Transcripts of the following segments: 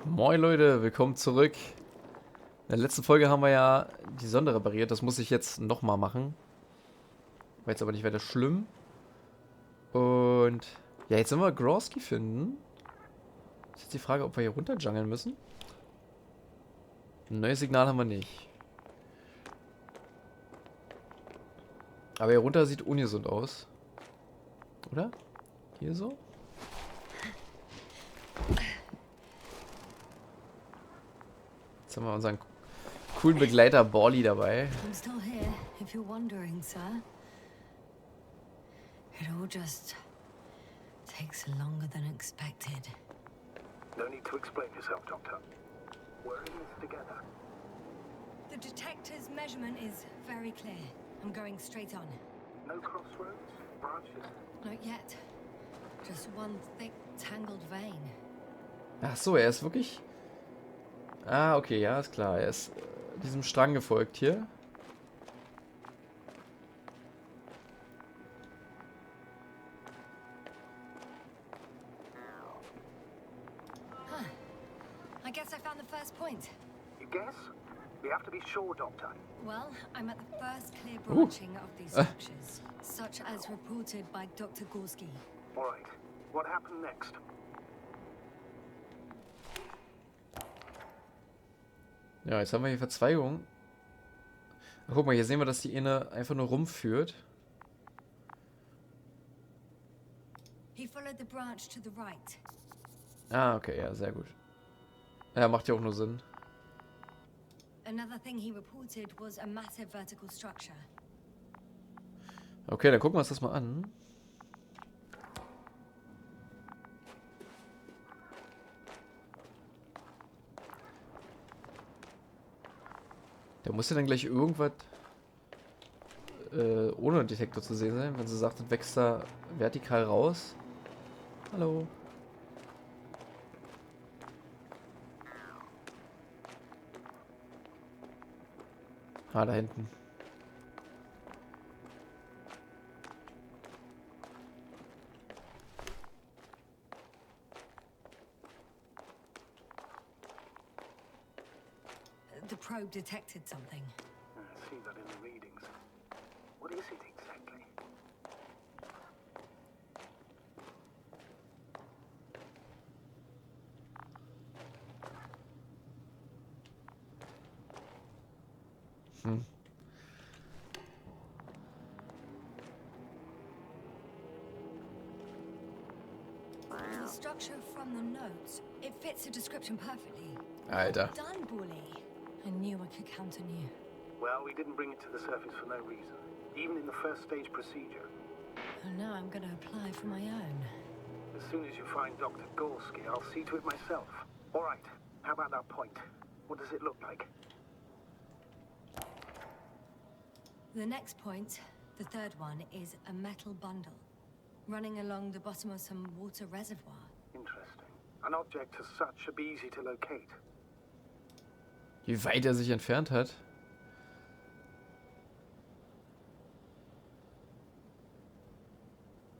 Moin Leute, willkommen zurück. In der letzten Folge haben wir ja die Sonde repariert. Das muss ich jetzt nochmal machen. War jetzt aber nicht weiter schlimm. Und ja, jetzt sollen wir Grosky finden. Ist jetzt die Frage, ob wir hier runter jungeln müssen. Ein neues Signal haben wir nicht. Aber hier runter sieht ungesund aus. Oder? Hier so? Jetzt haben wir unseren coolen Begleiter Borly dabei. I'm still here, if you're wondering, sir. It all just takes longer than expected. No need to explain yourself, Doctor. We're in this together. The detector's measurement is very clear. I'm going straight on. No crossroads? Branches? Not yet. Just one thick, tangled vein. Ach so, er ist wirklich... Ah, okay, ja, ist klar. Er ist diesem Strang gefolgt hier. Huh. I guess I found the first point. You guess? We have to be sure, Doctor. Well, I'm at the first clear branching of these structures, such as reported by Dr. Gorski. All right. What happened next? Ja, jetzt haben wir hier Verzweigungen. Ach, guck mal, hier sehen wir, dass die eine einfach nur rumführt. He followed the branch to the right. Ah, okay, ja, sehr gut. Ja, macht ja auch nur Sinn. Another thing he reported was a massive vertical structure. Okay, dann gucken wir uns das mal an. Der muss ja dann gleich irgendwas ohne Detektor zu sehen sein, wenn sie sagt, das wächst da vertikal raus. Hallo. Ah, da hinten. The probe detected something. I see that in the readings. What is it exactly? Hm. The structure from the notes, it fits the description perfectly. Alter. Well done, Bully. I knew I could count on you. Well, we didn't bring it to the surface for no reason. Even in the first stage procedure. And now I'm going to apply for my own. As soon as you find Dr. Gorski, I'll see to it myself. All right. How about that point? What does it look like? The next point, the third one, is a metal bundle running along the bottom of some water reservoir. Interesting. An object as such should be easy to locate. Wie weit er sich entfernt hat.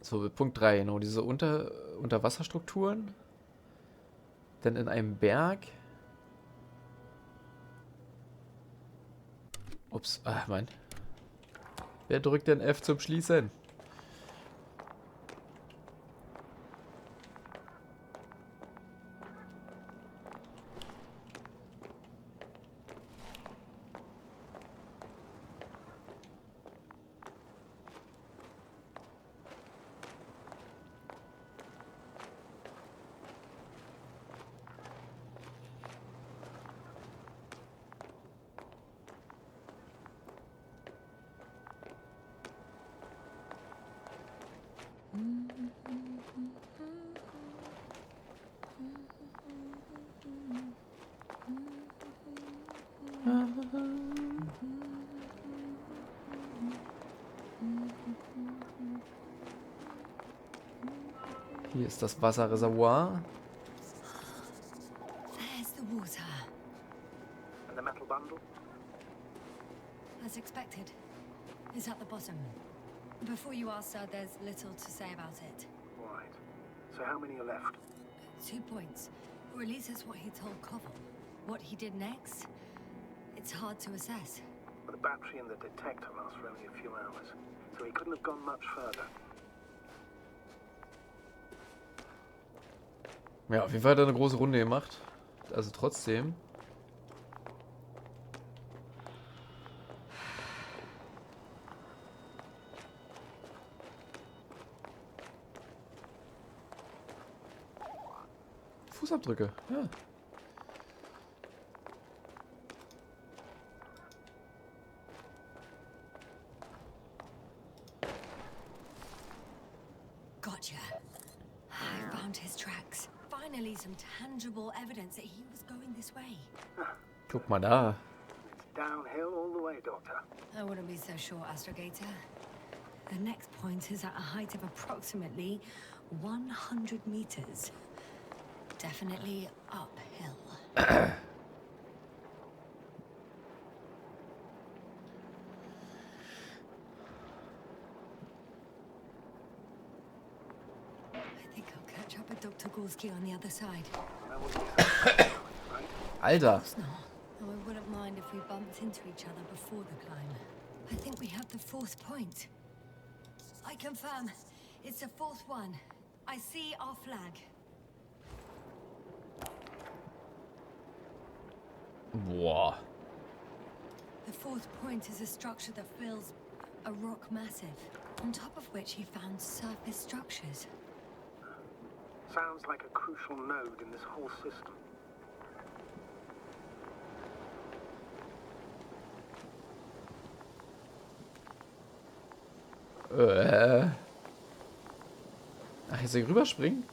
So, Punkt 3, genau, diese Unterwasserstrukturen. Denn in einem Berg. Ups, Mann. Wer drückt denn F zum Schließen? Hier ist das Wasserreservoir. There's the water. And the metal bundle? As expected. It's at the bottom. Before you ask, sir, there's little to say about it. Right. So how many are left? 2 points. Or at least that's what he told Koval. What he did next, it's hard to assess. But the battery in the detector lasts for only a few hours, so he couldn't have gone much further. Ja, auf jeden Fall hat er eine große Runde gemacht. Also trotzdem. Fußabdrücke, ja. Gotcha. I found his tracks. Finally, some tangible evidence that he was going this way. Guck mal da. It's downhill all the way, Doctor. I wouldn't be so sure, Astrogator. The next point is at a height of approximately 100 meters. Definitely uphill. I think I'll catch up with Dr. Gorski on the other side. That would be something, right? Alter. Of course not. Though I wouldn't mind if we bumped into each other before the climb. I think we have the fourth point. I confirm. It's the fourth one. I see our flag. Boah. The fourth point is a structure that fills a rock massive, on top of which he found surface structures. Sounds like a crucial node in this whole system. Ach, jetzt soll ich rüberspringen?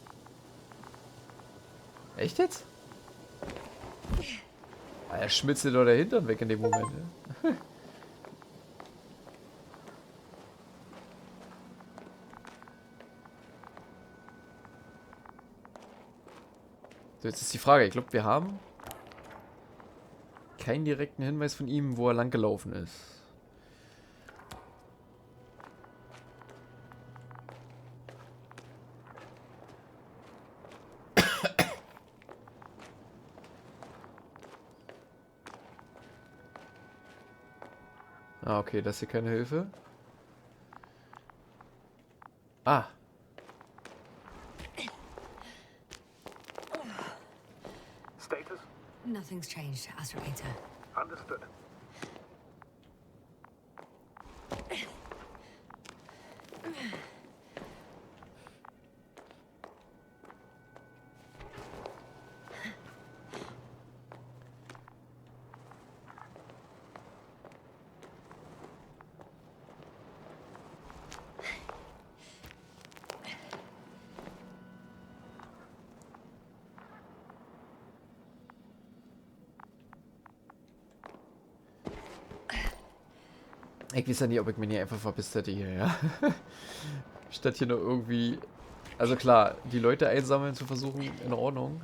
Echt jetzt? Er schmitzt dir doch der Hintern weg in dem Moment. Ne? So, jetzt ist die Frage. Ich glaube, wir haben keinen direkten Hinweis von ihm, wo er lang gelaufen ist. Ah, okay, das ist hier keine Hilfe. Ah. Status? Nothing's changed, Astrogator. Understood. Ich weiß ja nicht, ob ich mich nicht einfach verpisst hätte hier, ja. Statt hier nur irgendwie... Also klar, die Leute einsammeln zu versuchen, in Ordnung.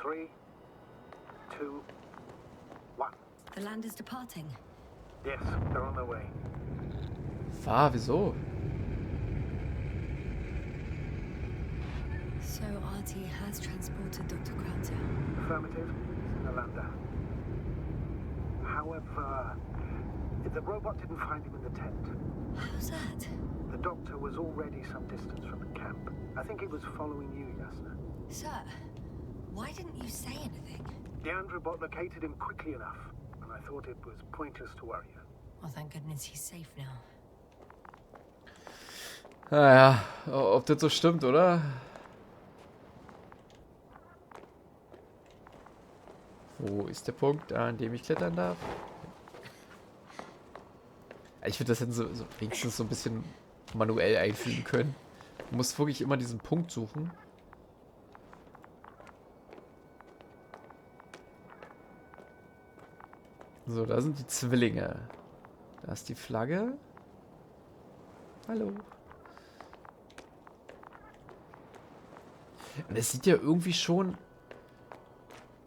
3, 2, 1. The land is departing. Yes, they're on their way. Fahr, wieso? So RT has transported Dr. Krauter. Affirmative. He's in the lander. However, the robot didn't find him in the tent. How's that? The doctor was already some distance from the camp. I think he was following you, Yasna. Sir, why didn't you say anything? The Androbot located him quickly enough, and I thought it was pointless to worry you. Well, thank goodness he's safe now. Naja, ob das so stimmt, oder? Wo ist der Punkt, an dem ich klettern darf? Ich finde, das hätten sie so wenigstens so ein bisschen manuell einfügen können. Du musst wirklich immer diesen Punkt suchen. So, da sind die Zwillinge. Da ist die Flagge. Hallo. Und es sieht ja irgendwie schon...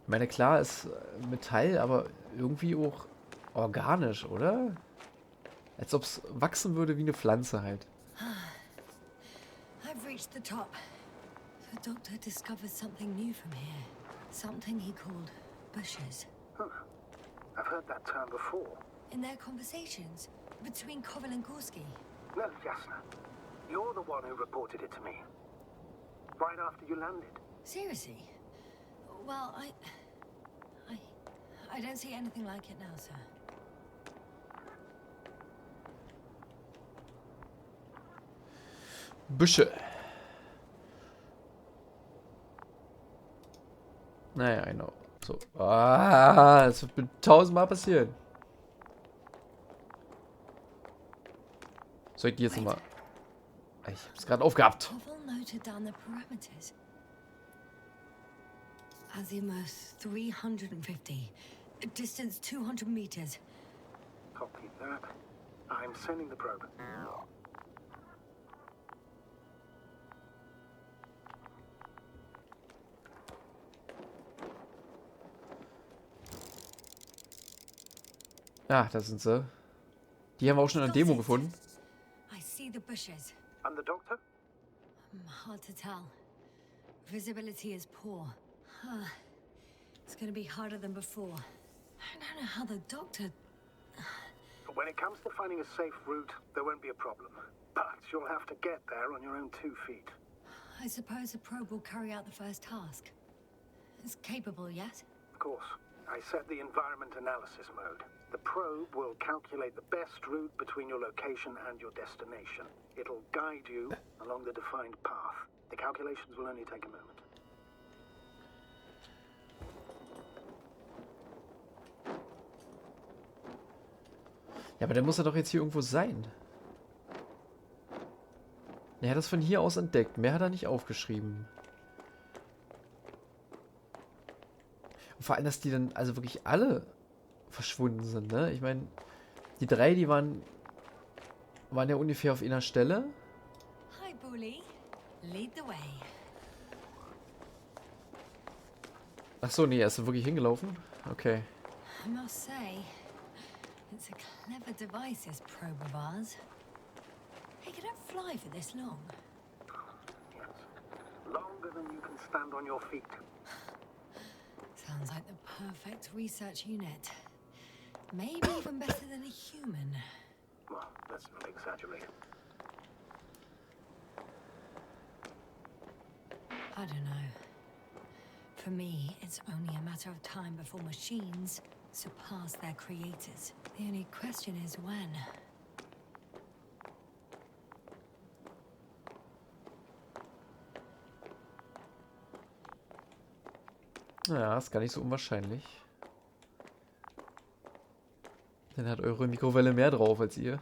Ich meine, klar ist Metall, aber irgendwie auch organisch, oder? Als ob es wachsen würde wie eine Pflanze halt. I I've reached the top. The doctor discovered something new from here. Something he called bushes. Huh. I've heard that term before. In their conversations between Koval and Gorski. No, Yasna. You're the one who reported it to me. Right after you landed. Seriously? Well, I don't see anything like it now, sir. Büsche. Naja, genau. So. Ah, das wird 1000-mal passieren. Soll ich die jetzt nochmal... Ich hab's gerade aufgehabt. Koval noted down the parameters. Azimuth 350. Distance 200 meters. Copy that. I'm sending the probe. Ah, da sind sie. Die haben wir auch schon in der Demo gefunden. I see the bushes. And the doctor? Hard to tell. Visibility is poor. It's gonna be harder than before. I don't know how the doctor... When it comes to finding a safe route, there won't be a problem. But you'll have to get there on your own 2 feet. I suppose the probe will carry out the first task. It's capable, yes? Of course. I set the environment analysis mode. The probe will calculate the best route between your location and your destination. It'll guide you along the defined path. The calculations will only take a moment. Ja, aber der muss ja doch jetzt hier irgendwo sein. Er hat das von hier aus entdeckt. Mehr hat er nicht aufgeschrieben. Und vor allem, dass die dann also wirklich alle verschwunden sind, ne? Ich meine, die 3, die waren ja ungefähr auf einer Stelle. Hi, Bully. Lead the way. Ach so, nee, er ist wirklich hingelaufen. Okay. I must say, it's a clever device, this probe of ours. Hey, can it fly for this long? Yes. Longer than you can stand on your feet. Sounds like the perfect research unit. Maybe even better than a human. Well, let's not exaggerate. I don't know. For me, it's only a matter of time before machines surpass their creators. The only question is when. Ja, ist gar nicht so unwahrscheinlich. Dann hat eure Mikrowelle mehr drauf als ihr.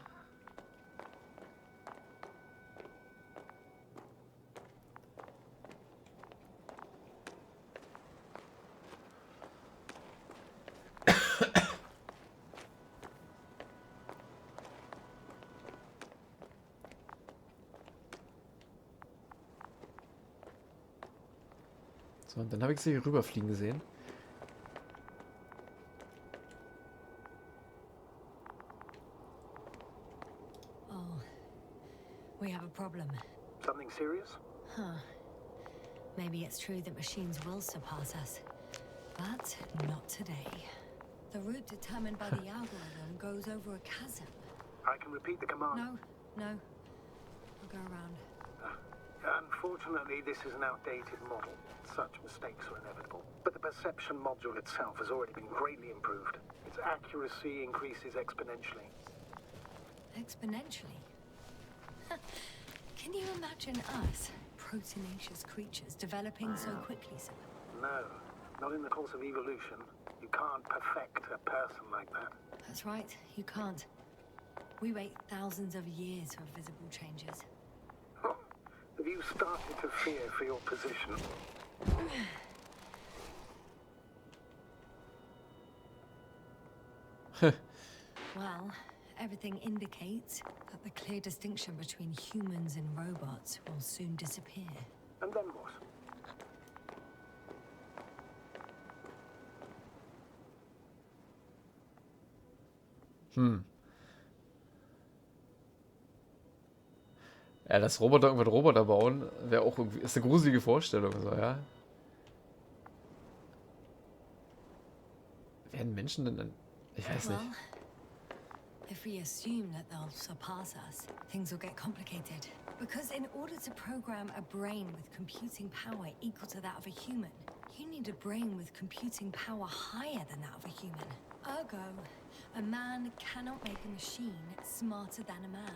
So, und dann habe ich sie hier rüberfliegen gesehen. Oh, we have a problem. Something serious? Huh. Maybe it's true that machines will surpass us. But not today. The route determined by the algorithm goes over a chasm. I can repeat the command. No. We'll go around. Unfortunately, this is an outdated model. Such mistakes are inevitable. But the perception module itself has already been greatly improved. Its accuracy increases exponentially. Exponentially? Can you imagine us, proteinaceous creatures, developing so quickly, sir? No, not in the course of evolution. You can't perfect a person like that. That's right, you can't. We wait thousands of years for visible changes. Have you started to fear for your position? Well, everything indicates that the clear distinction between humans and robots will soon disappear. And then what? Ja, dass Roboter irgendwann Roboter bauen, wäre auch irgendwie, ist eine gruselige Vorstellung, so, ja. Werden Menschen denn, ich weiß nicht. Well, if we assume that they'll surpass us, things will get complicated. Because in order to program a brain with computing power equal to that of a human, you need a brain with computing power higher than that of a human. Ergo, a man cannot make a machine smarter than a man.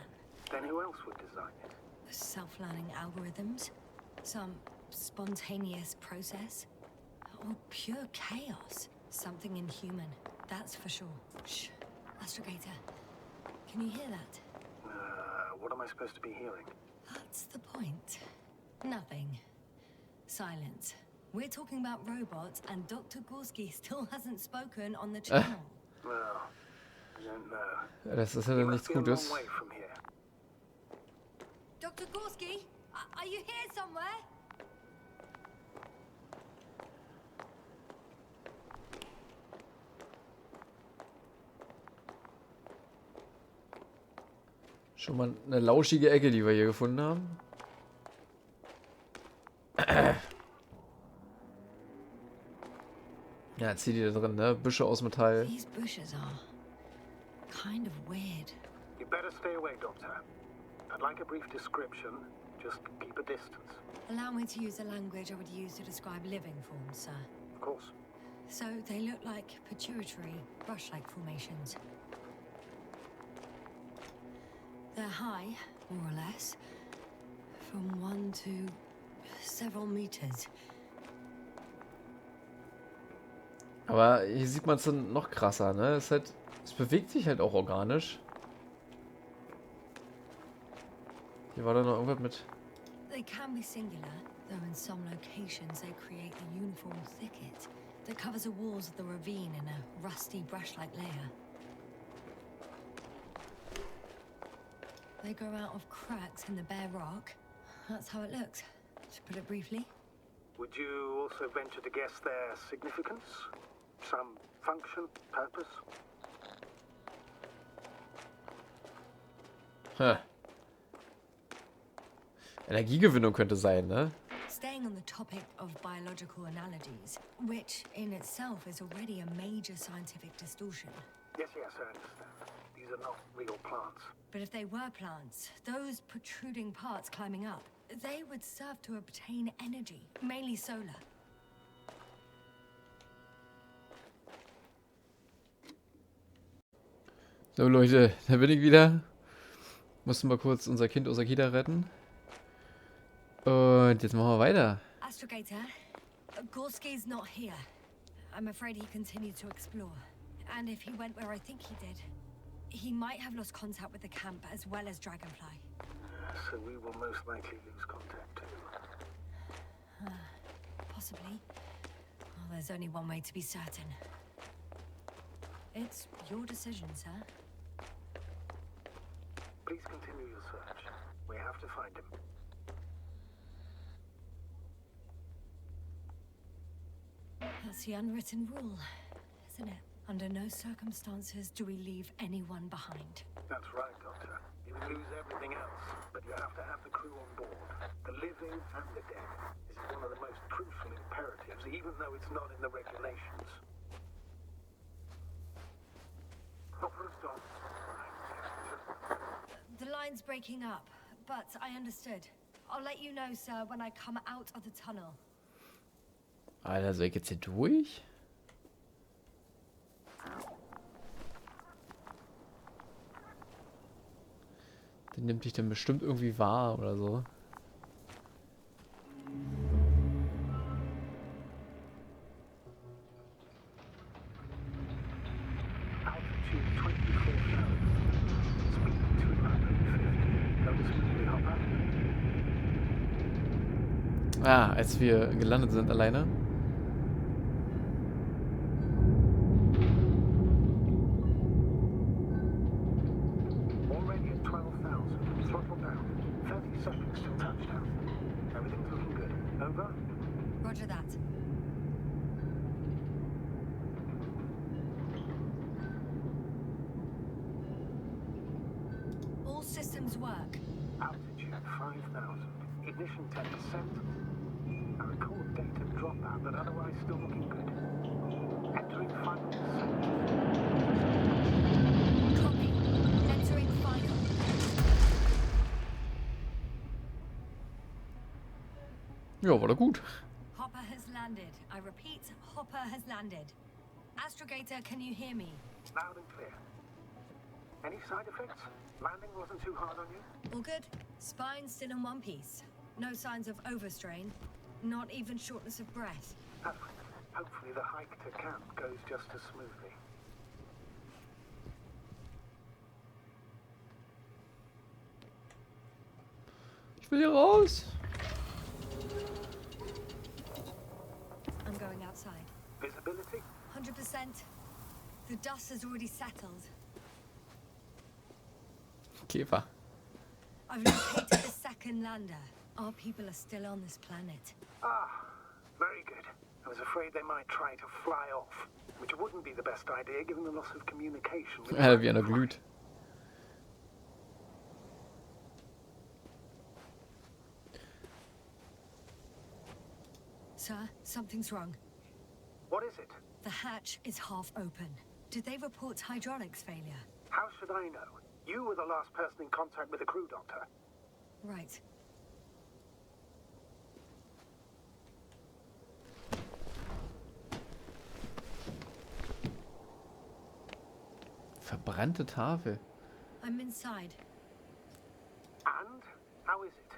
Then who else would design it? Self-learning algorithms, some spontaneous process, or pure chaos. Something inhuman, that's for sure. Shh, Astrogator, can you hear that? What am I supposed to be hearing? That's the point. Nothing. Silence. We're talking about robots, and Dr. Gorski still hasn't spoken on the channel. Well, I don't know. Ja, das ist ja He dann must nichts be a long Gutes. way from here. Dr. Gorski, are you here somewhere? Schon mal eine lauschige Ecke, die wir hier gefunden haben. Ja, jetzt hier die da drin, ne? Büsche aus Metall. These bushes are kind of weird. You better stay away, Doctor. I'd like a brief description. Just keep a distance. Allow me to use the language I would use to describe living forms, sir. Of course. So they look like pituitary, brush-like formations. They're high, more or less, from 1 to several meters. Aber hier sieht man es dann noch krasser, ne? Es, halt, es bewegt sich halt auch organisch. Hier war da noch irgendwas mit. They can be singular, though in some locations they create a uniform thicket that covers the walls of the ravine in a rusty brush-like layer. They grow out of cracks in the bare rock. That's how it looks, to put it briefly. Would you also venture to guess their significance? Some function, purpose? Energiegewinnung könnte sein, ne? Staying on the topic of biological analogies, which in itself is already a major scientific distortion. Yes, I understand. These are not real plants. But if they were plants, those protruding parts climbing up, they would serve to obtain energy, mainly solar. So Leute, da bin ich wieder. Mussten mal kurz unser Kind aus der Kita retten. Und jetzt machen wir weiter. Astrogator, Gorski's not here. I'm afraid he continued to explore. And if he went where I think he did, he might have lost contact with the camp as well as Dragonfly. So we will most likely lose contact too. Possibly. Well, there's only one way to be certain. It's your decision, sir. Please continue your search. We have to find him. That's the unwritten rule, isn't it? Under no circumstances do we leave anyone behind. That's right, Doctor. You can lose everything else, but you have to have the crew on board. The living and the dead. This is one of the most crucial imperatives, even though it's not in the regulations. The line's breaking up, but I understood. I'll let you know, sir, when I come out of the tunnel. Alter, soll ich jetzt hier durch? Der nimmt dich dann bestimmt irgendwie wahr oder so. Altitude 24,000. Speed 250. Notice we hop up. Ah, als wir gelandet sind alleine. Already at 12,000. Throttle down. 30 seconds till touchdown. Everything's looking good. Over? Roger that. All systems work. Altitude 5,000. Ignition 10%. I record data dropout, but otherwise still looking good. Entering final descent. Copy. Entering final. Ja, war doch gut. Hopper has landed. I repeat, Hopper has landed. Astrogator, can you hear me? Loud and clear. Any side effects? Landing wasn't too hard on you? All good. Spine still in one piece. No signs of overstrain. Not even shortness of breath. Hopefully the hike to camp goes just as smoothly. Ich will hier raus. I'm going outside. Visibility? 100%. The dust has already settled. Käfer. I've located the second lander. Our people are still on this planet. Ah, very good. I was afraid they might try to fly off, which wouldn't be the best idea given the loss of communication with Wie einer glüht. Sir, something's wrong. What is it? The hatch is half open. Did they report hydraulics failure? How should I know? You were the last person in contact with the crew, Doctor. Right. Verbrannte Tafel. I'm inside. And? How is it?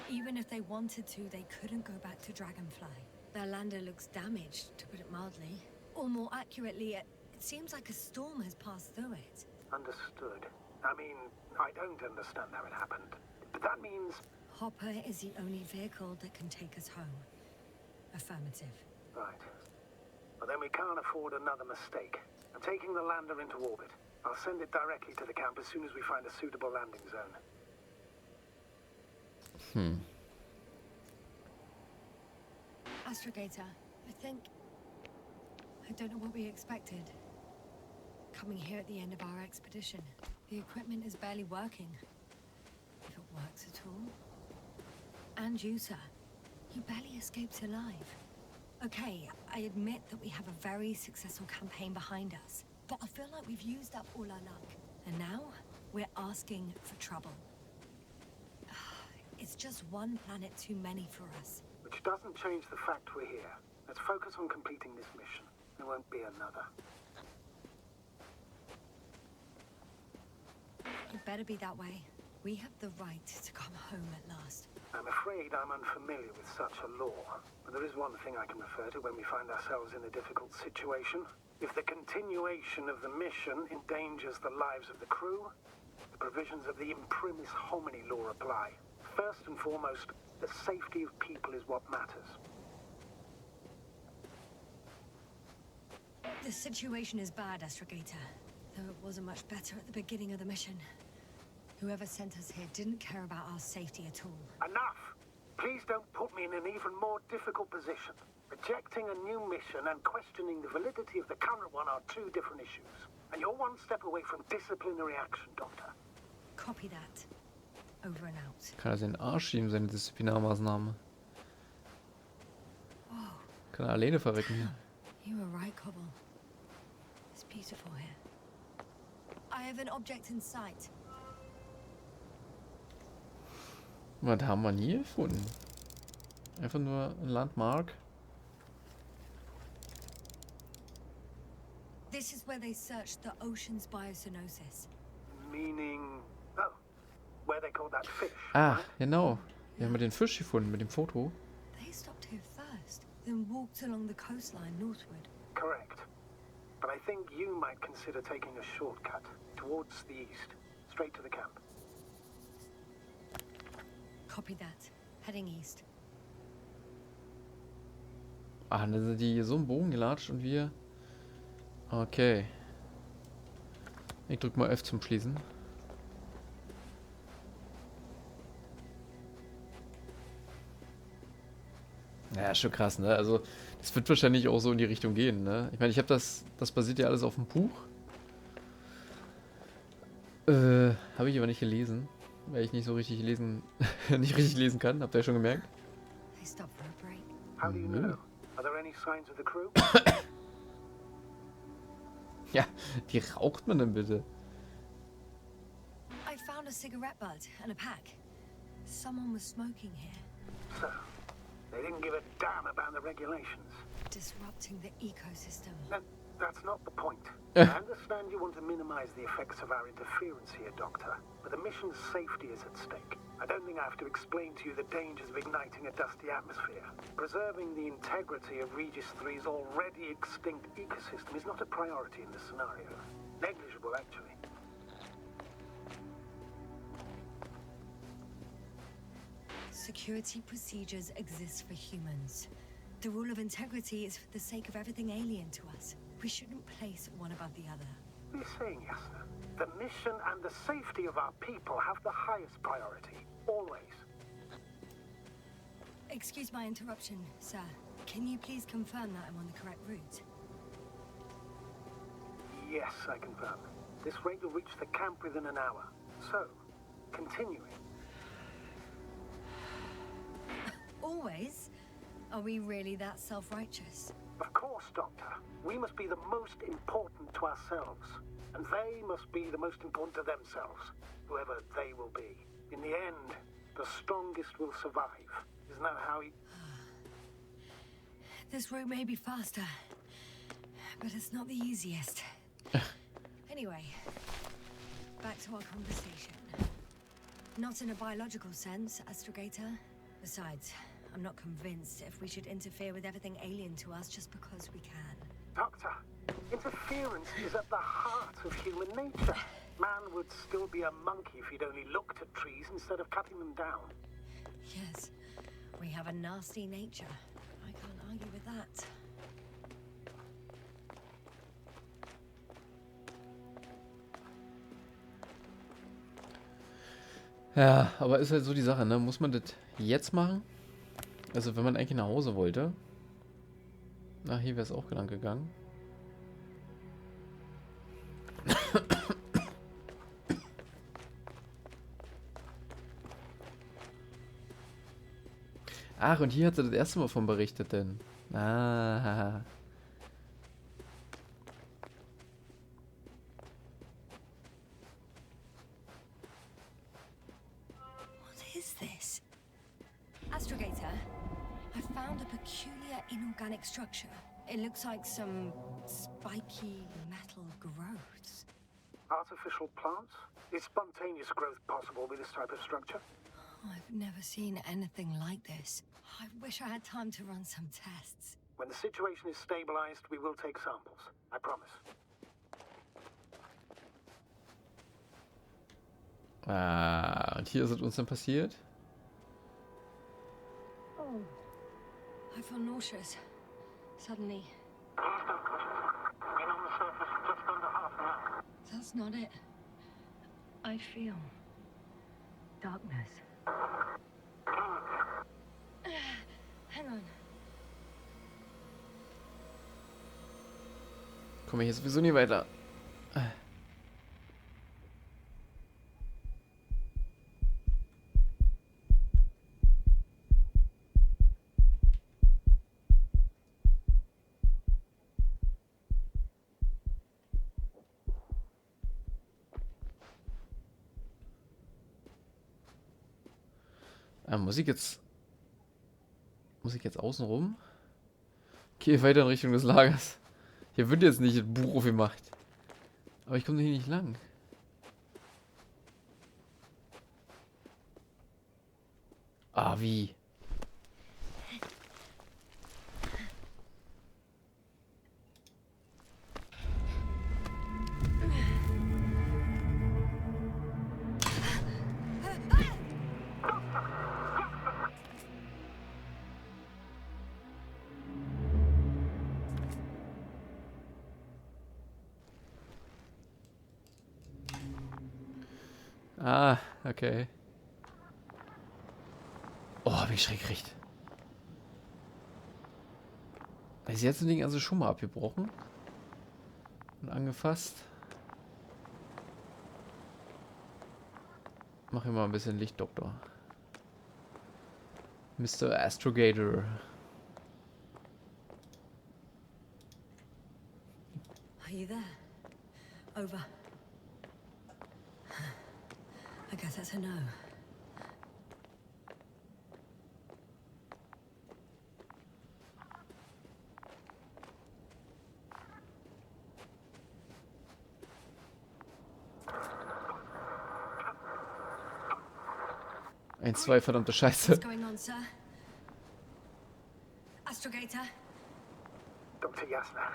Even if they wanted to, they couldn't go back to Dragonfly. Their lander looks damaged, to put it mildly. Or more accurately, it seems like a storm has passed through it. Understood. I mean, I don't understand how it happened. But that means... Hopper is the only vehicle that can take us home. Affirmative. Right. Well, then we can't afford another mistake. I'm taking the lander into orbit. I'll send it directly to the camp as soon as we find a suitable landing zone. Astrogator, I don't know what we expected. Coming here at the end of our expedition. The equipment is barely working. If it works at all. And you, sir. You barely escaped alive. Okay, I admit that we have a very successful campaign behind us. But I feel like we've used up all our luck. And now, we're asking for trouble. It's just one planet too many for us. Which doesn't change the fact we're here. Let's focus on completing this mission. There won't be another. It better be that way. We have the right to come home at last. I'm afraid I'm unfamiliar with such a law, but there is one thing I can refer to when we find ourselves in a difficult situation. If the continuation of the mission endangers the lives of the crew, the provisions of the imprimis homini law apply. First and foremost, the safety of people is what matters. The situation is bad, Astrogator. Though it wasn't much better at the beginning of the mission. Whoever sent us here didn't care about our safety at all. Enough! Please don't put me in an even more difficult position. Rejecting a new mission and questioning the validity of the current one are two different issues. And you're one step away from disciplinary action, Doctor. Copy that. Over and out. Kann er seinen Arsch schieben, seine Disziplinarmaßnahme. Whoa. Kann er alleine verrecken hier. You were right, Cobble. It's beautiful here. I have an object in sight. Was haben wir hier gefunden? Einfach nur ein Landmark. This is where they searched the ocean's biocenosis. Meaning... Oh, where they caught that fish. Ah, genau. Wir haben den Fisch gefunden mit dem Foto. They stopped here first, then walked along the coastline northward. Correct. But I think you might consider taking a shortcut towards the east, straight to the camp. Copy that. Heading east. Ah, dann sind die hier so einen Bogen gelatscht und wir... Okay. Ich drück mal F zum Schließen. Ja, schon krass, ne? Also, das wird wahrscheinlich auch so in die Richtung gehen, ne? Ich meine, ich habe das basiert ja alles auf dem Buch. Habe ich aber nicht gelesen. Weil ich nicht so richtig lesen, nicht richtig lesen kann. Habt ihr ja schon gemerkt? They stopped for a break. How do you know? Are there any signs of the crew? Ja, wie raucht man denn bitte? I found a cigarette butt and a pack. Someone was smoking here, So, they didn't give a damn about the regulations. disrupting the ecosystem. That's not the point. I understand you want to minimize the effects of our interference here, Doctor, but the mission's safety is at stake. I don't think I have to explain to you the dangers of igniting a dusty atmosphere. Preserving the integrity of Regis 3's already extinct ecosystem is not a priority in this scenario. Negligible, actually. Security procedures exist for humans. The rule of integrity is for the sake of everything alien to us. We shouldn't place one above the other. What are you saying, Yasna? The mission and the safety of our people have the highest priority. Always. Excuse my interruption, sir. Can you please confirm that I'm on the correct route? Yes, I confirm. This rate will reach the camp within an hour. So, continuing. Always? Are we really that self-righteous? Of course, Doctor. We must be the most important to ourselves. And they must be the most important to themselves. Whoever they will be. In the end, the strongest will survive. Isn't that how he... This route may be faster, but it's not the easiest. Anyway, back to our conversation. Not in a biological sense, Astrogator. Besides, I'm not convinced if we should interfere with everything alien to us just because we can. Doctor, interference is at the heart of human nature. Man would still be a monkey if he'd only looked at trees instead of cutting them down. Yes, we have a nasty nature. I can't argue with that. Ja, aber ist halt so die Sache, ne? Muss man das jetzt machen? Also wenn man eigentlich nach Hause wollte. Ach, hier wäre es auch lang gegangen. Ach, und hier hat sie das erste Mal von berichtet denn. Ah. What is this? Astrogator, I found a peculiar inorganic structure. It looks like some spiky metal growths. Artificial plants? Is spontaneous growth possible with this type of structure? I've never seen anything like this. I wish I had time to run some tests. When the situation is stabilized, we will take samples. I promise. Ah, und hier ist es uns dann passiert. Oh. I feel nauseous. Suddenly. Been on the surface just under half an hour. That's not it. I feel darkness. Hang on. Komme ich jetzt sowieso nie weiter. Muss ich jetzt außen rum? Okay, weiter in Richtung des Lagers. Hier wird jetzt nicht ein Buch aufgemacht. Aber ich komme hier nicht lang. Ah, wie? Ah, okay. Oh, hab ich schräg gekriegt. Ist jetzt ein Ding also schon mal abgebrochen? Und angefasst? Mach immer ein bisschen Licht, Doktor. Mr. Astrogator. Are you there? Over. I guess that's a no. Eins, zwei, verdammte Scheiße. What's going on, sir? Astrogator? Dr. Yasna.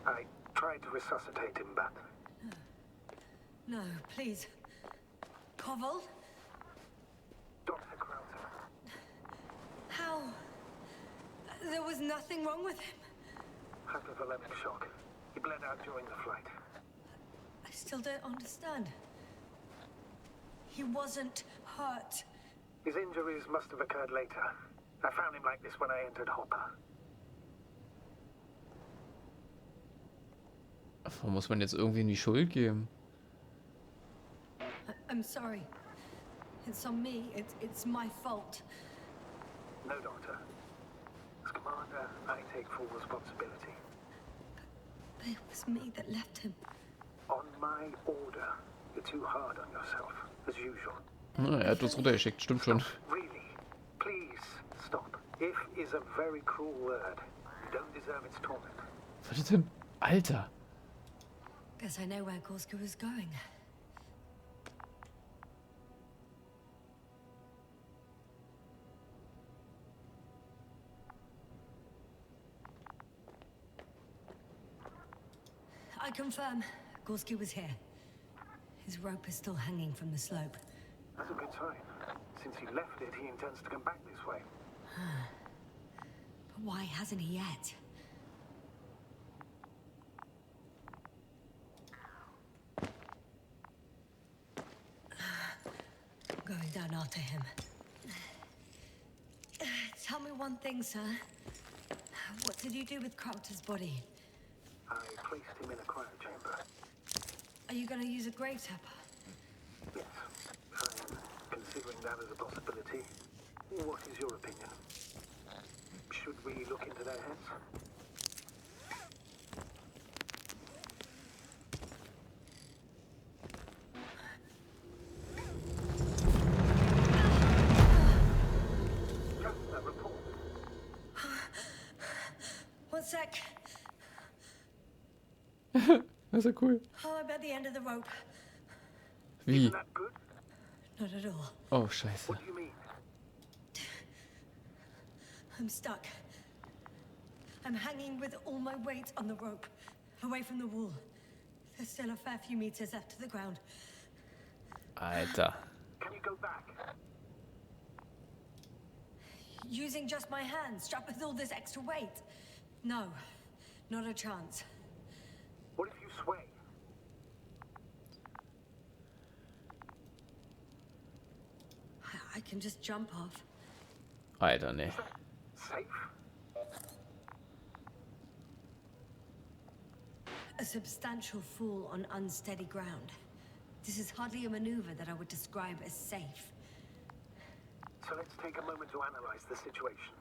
I tried to resuscitate him, but No, please. Koval? Dr. Krauser. How? There was nothing wrong with him. Hypothalamic shock. He bled out during the flight. I still don't understand. He wasn't hurt. His injuries must have occurred later. I found him like this when I entered Hopper. Warum muss man jetzt irgendwie in die Schuld geben? I'm sorry. It's on me. It's my fault. No, Doctor. As Commander, I take full responsibility. But it was me that left him. On my order. You're too hard on yourself, as usual. Na, er hat uns runtergeschickt, stimmt schon. Really? Please, stop. If is a very cruel word. You don't deserve its torment. Was ist denn? Alter! Guess I know where Gorska was going. I confirm, Gorski was here. His rope is still hanging from the slope. That's a good sign. Since he left it, he intends to come back this way. But why hasn't he yet? I'm going down after him. Tell me one thing, sir. What did you do with Crowter's body? I placed him in a cryochamber. Are you going to use a grave tapper? Yes, I'm considering that as a possibility. What is your opinion? Should we look into their heads? Just a report. One sec. Das ist ja cool. Oh, I'm at the end of the rope. Wie? Isn't that good? Not at all. Oh, scheiße. What do you mean? I'm stuck. I'm hanging with all my weight on the rope, away from the wall. There's still a fair few meters left to the ground. Alter. Can you go back? Using just my hands, strapped with all this extra weight? No, not a chance. What if you sway? I can just jump off. Alter, nee. Safe? A substantial fall on unsteady ground. This is hardly a maneuver that I would describe as safe. So let's take a moment to analyze the situation.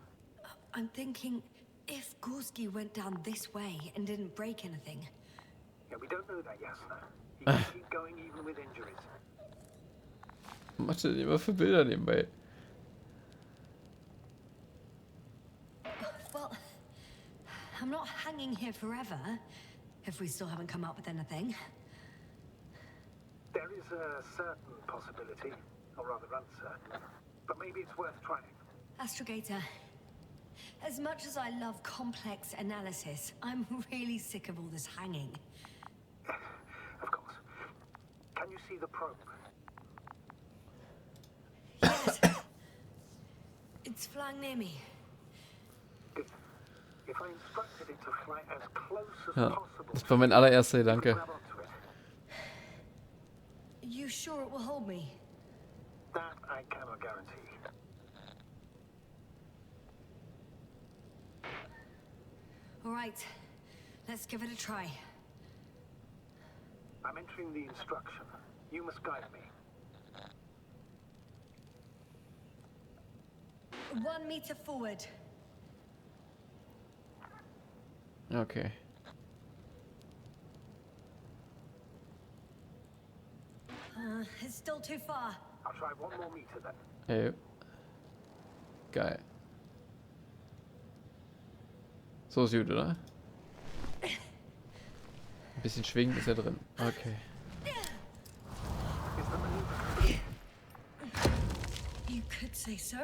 I'm thinking, if Gorski went down this way and didn't break anything, Yeah, we don't know that, Yasna. You can keep going even with injuries. Was macht ihr denn immer für Bilder nebenbei? well, I'm not hanging here forever, if we still haven't come up with anything. There is a certain possibility, or rather uncertain, but maybe it's worth trying. Astrogator, as much as I love complex analysis, I'm really sick of all this hanging. Of course. Can you see the probe? Yes. It's flying near me. Good. If I instructed it to fly as close as Ja, possible, das war mein allererster you could Gedanke. grab onto it. You sure it will hold me? That I cannot guarantee. All right, let's give it a try. I'm entering the instruction. You must guide me. 1 meter forward. Okay. It's still too far. I'll try 1 more meter then. Ey. Geil. So ist gut, oder? Ein bisschen schwingen ist ja drin. Okay. Is the maneuver? You could say so.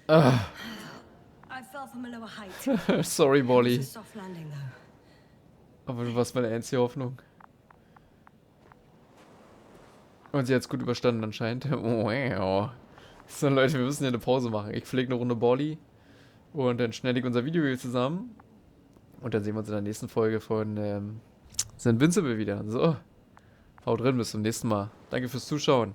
Ah. I fell from a lower height. Sorry, It Molly. was a soft landing though. Aber du warst meine einzige Hoffnung. Und sie hat es gut überstanden anscheinend. Wow. So Leute, wir müssen ja eine Pause machen. Ich pflege eine Runde Bolly. Und dann schneide ich unser Video zusammen. Und dann sehen wir uns in der nächsten Folge von Invincible wieder. So. Haut drin, bis zum nächsten Mal. Danke fürs Zuschauen.